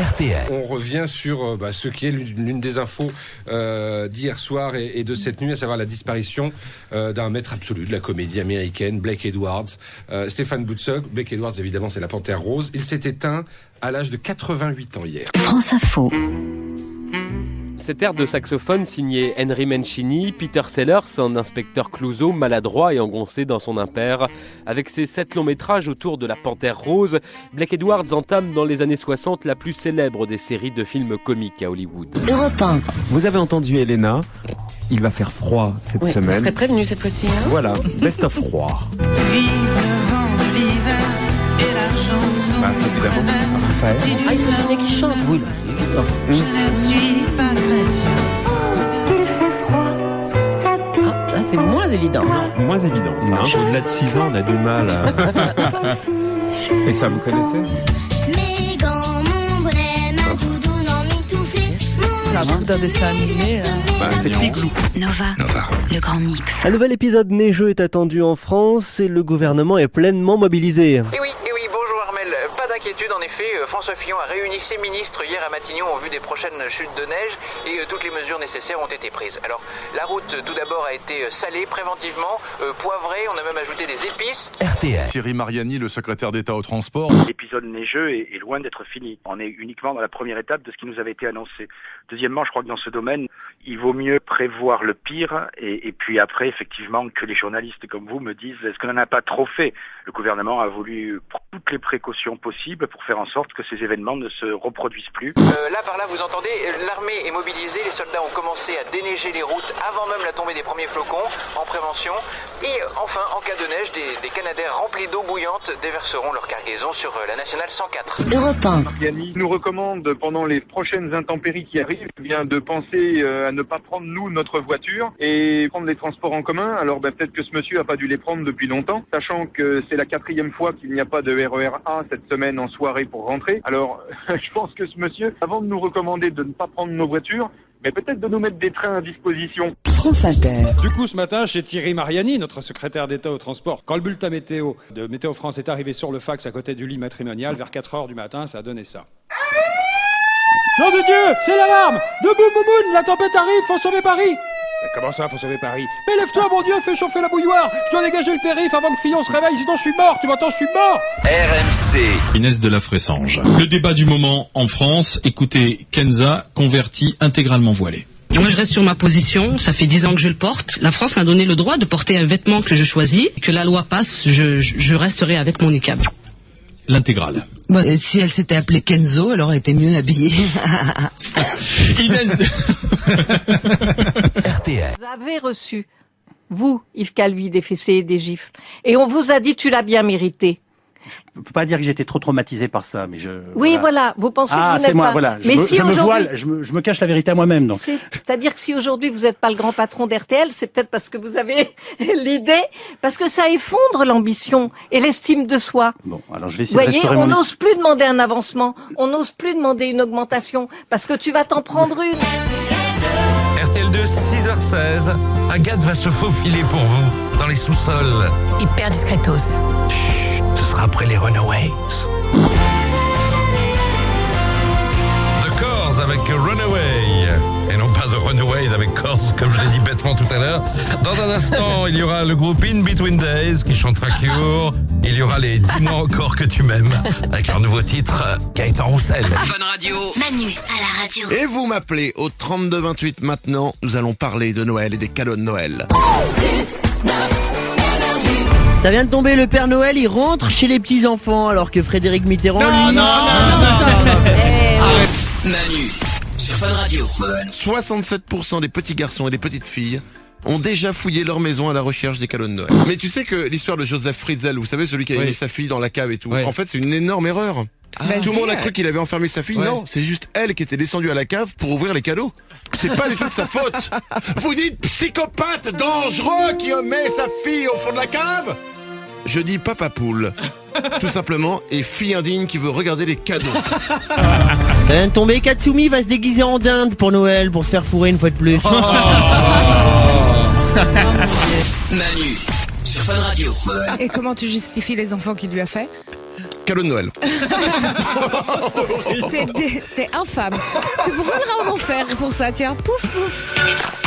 RTL. On revient sur ce qui est l'une des infos d'hier soir et de cette nuit, à savoir la disparition d'un maître absolu de la comédie américaine, Blake Edwards. Stéphane Boutsock, Blake Edwards évidemment c'est la Panthère Rose. Il s'est éteint à l'âge de 88 ans hier. France Info. Cet air de saxophone signé Henry Mancini, Peter Sellers, un inspecteur Clouseau maladroit et engoncé dans son impair. Avec ses 7 longs métrages autour de la Panthère Rose, Blake Edwards entame dans les années 60 la plus célèbre des séries de films comiques à Hollywood. Europe 1. Vous avez entendu Elena, il va faire froid cette semaine. Vous serez prévenu cette fois-ci, hein. Voilà, best of froid. Vive le vent de l'hiver et la chanson. Évidemment, Raphaël. Ah, il faut donner qui chante. Oui, là, c'est évident. Je ne suis pas chrétien. Ah, là, c'est moins évident. Moins évident, ça. Hein. Au-delà de 6 ans, on a du mal. Et ça, vous connaissez? Mes gants, mon bonnet, ma doudoune en mitouflé. C'est un truc d'un dessin animé, là. C'est Piglou. Nova. Le grand mix. Un nouvel épisode neigeux est attendu en France et le gouvernement est pleinement mobilisé. Eh oui, bonjour Armel. Pas d'inquiétude, en effet, François Fillon a réuni ses ministres hier à Matignon en vue des prochaines chutes de neige et toutes les mesures nécessaires ont été prises. Alors, la route tout d'abord a été salée préventivement, poivrée, on a même ajouté des épices. RTL. Thierry Mariani, le secrétaire d'État au transport. L'épisode neigeux est loin d'être fini. On est uniquement dans la première étape de ce qui nous avait été annoncé. Deuxièmement, je crois que dans ce domaine, il vaut mieux prévoir le pire et puis après, effectivement, que les journalistes comme vous me disent est-ce qu'on n'en a pas trop fait? Le gouvernement a voulu prendre toutes les précautions possibles pour faire en sorte que ces événements ne se reproduisent plus. Là, par là, vous entendez, l'armée est mobilisée, les soldats ont commencé à déneiger les routes avant même la tombée des premiers flocons, en prévention. Et enfin, en cas de neige, des canadaires remplis d'eau bouillante déverseront leur cargaison sur la nationale 104. Europe 1. Mariani nous recommande pendant les prochaines intempéries qui arrivent de penser à ne pas prendre nous notre voiture et prendre les transports en commun. Alors peut-être que ce monsieur a pas dû les prendre depuis longtemps, sachant que c'est la 4e fois qu'il n'y a pas de RER A cette semaine en soirée pour rentrer. Alors je pense que ce monsieur, avant de nous recommander de ne pas prendre nos voitures, mais peut-être de nous mettre des trains à disposition. France Inter. Du coup, ce matin, chez Thierry Mariani, notre secrétaire d'État au transport, quand le bulletin météo de Météo France est arrivé sur le fax à côté du lit matrimonial, vers 4h du matin, ça a donné ça. Nom de Dieu, c'est l'alarme! Debout, Moumoune, la tempête arrive, faut sauver Paris! Mais comment ça, faut sauver Paris? Mais lève-toi, mon Dieu, fais chauffer la bouilloire! Je dois dégager le périph' avant que Fillon se réveille, sinon je suis mort, tu m'entends, je suis mort! RMC. Inès de la Fressange. Le débat du moment en France, écoutez, Kenza, converti intégralement voilé. Moi, je reste sur ma position. Ça fait 10 ans que je le porte. La France m'a donné le droit de porter un vêtement que je choisis. Que la loi passe, je resterai avec mon niqab. L'intégrale. Si elle s'était appelée Kenzo, elle aurait été mieux habillée. Inès de... RTL. Vous avez reçu, vous, Yves Calvi, des fessées et des gifles. Et on vous a dit, tu l'as bien mérité. Je peux pas dire que j'étais trop traumatisé par ça, mais Oui, voilà. Vous pensez que vous n'êtes c'est moi, pas... voilà. Mais si je me aujourd'hui... voile, je me cache la vérité à moi-même, donc. C'est-à-dire que si aujourd'hui vous n'êtes pas le grand patron d'RTL, c'est peut-être parce que vous avez l'idée, parce que ça effondre l'ambition et l'estime de soi. Bon, alors je vais essayer de restaurer restaurer on mon... n'ose plus demander un avancement, on n'ose plus demander une augmentation, parce que tu vas t'en prendre une. RTL 2, 6h16. Agathe va se faufiler pour vous dans les sous-sols. Hyper discretos. Chut, ce sera après les Runaways. The Corrs avec Runaway. Et non pas The Runaways avec Corrs, comme je l'ai dit bêtement tout à l'heure. Dans un instant, il y aura le groupe In Between Days qui chantera Cure. Il y aura les 10 mois encore que tu m'aimes avec leur nouveau titre, Gaëtan Roussel. Fun Radio. Manu à la radio. Et vous m'appelez au 3228 maintenant. Nous allons parler de Noël et des cadeaux de Noël. 6, 9, énergie. Ça vient de tomber, le Père Noël, il rentre chez les petits-enfants, alors que Frédéric Mitterrand, lui... Non. Manu sur Fun Radio. 67% des petits garçons et des petites filles ont déjà fouillé leur maison à la recherche des cadeaux de Noël. Mais tu sais que l'histoire de Joseph Fritzl, vous savez, celui qui a mis sa fille dans la cave et tout, en fait c'est une énorme erreur. Tout le monde a cru qu'il avait enfermé sa fille. Non, c'est juste elle qui était descendue à la cave pour ouvrir les cadeaux. C'est pas du tout de sa faute. Vous dites psychopathe dangereux qui met sa fille au fond de la cave? Je dis papa poule. Tout simplement, et fille indigne qui veut regarder les cadeaux. Ça vient de tomber, Katsumi va se déguiser en dinde pour Noël, pour se faire fourrer une fois de plus. Manu sur Fun Radio. Et comment tu justifies les enfants qu'il lui a fait? cadeau de Noël. T'es infâme. Tu brûleras en enfer pour ça, tiens, pouf pouf.